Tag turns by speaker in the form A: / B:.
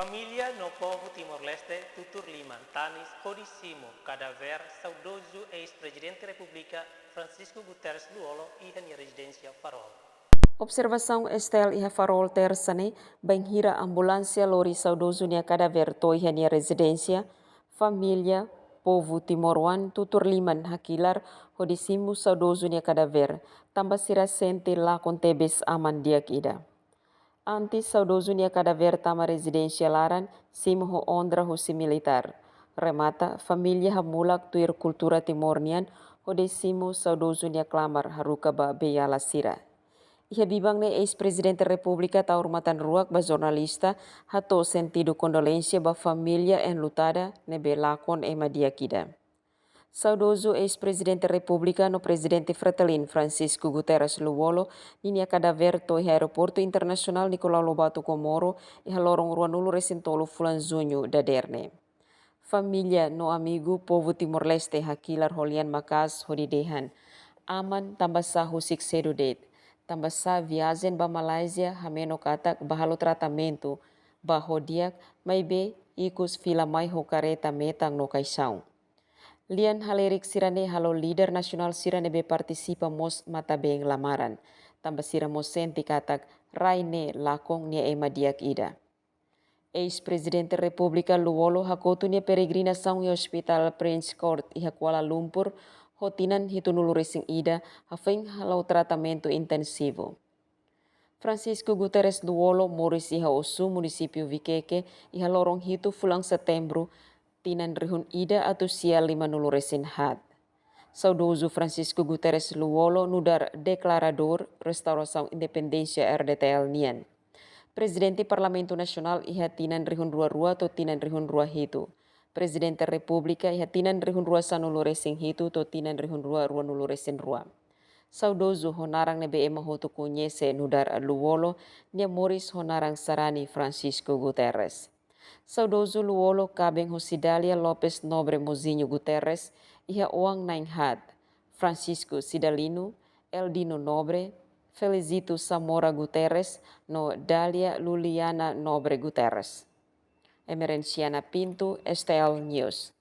A: Família no povo Timor-Leste tutur liman tanis hodissimo cadáver saudoso ex-presidente República Francisco Guterres Luolo e a residência Farol.
B: Observação Estel iha farol tersane banghira ambulância lori saudoso nia cadáver to iha nia residência família povo Timor-Wan tutur liman hakilar hodisimu saudoso nia cadáver tambah sira sente la kontebes aman diak ida. Antes saudoso nia cadáver tama residência laran simu ho ondra husi militar. Remata família hamulak tuir kultura Timor-Nian hodisimu saudoso nia klamar haruka ba beyala sira. Ia bibang ne ex-presidente República taurmatan ruak ba jornalista hato sentido condolência ba família enlutada ne belakon ema dia kida. Saudoso ex-presidente República no presidente Fretilin Francisco Guterres Luolo ninia cadáver to iha aeroporto internasional Nicolau Lobato Komoro iha lorong ruanulu resintolo fulan junho daderne. Família no amigo povo Timor-Leste hakilar holian makas hodidehan. Aman tambah sahu siksedo det. Tambah sa viagem ba Malaysia hameno katak bahalo tratamento bahodiak mai be ikus fila mai ho kareta metang no kaisau. Lian halerik sirane halo líder nasional sirane be partisipa mos mata beng lamaran. Tambah sira mos senti katak raine lakong nia ema diak ida. Ex-presidente República Luolo hakotu nia peregrinação e hospital Prince Court iha Kuala Lumpur hotinan hitunulu resing ida hafeng halau tratamento intensivo. Francisco Guterres Luolo moris iha osu munisipio Vikeke iha lorong hitu fulang setembro tinan rihun ida atau sia 50 resin had. Saudoso Francisco Guterres Luolo nudar declarador restauração independência RDTL nian. Presidente Parlamento Nasional iha tinan rihun rua atau tinan rihun rua hitu. Presidente República iha tinan rihun rua sanulu resing hitu atau tinan rihun rua nulu resin rua. Saudoso honarang nebe ema hotu kunyese nudar Luolo nia moris honarang sarani Francisco Guterres. Saudoso Luolo kabeng Hosidalia Lopes Nobre Mozinho Guterres iha uang naing had. Francisco Sidalino, Eldino Nobre, Felicito Samora Guterres no Dalia Luliana Nobre Guterres. Emerenciana Pinto, STL News.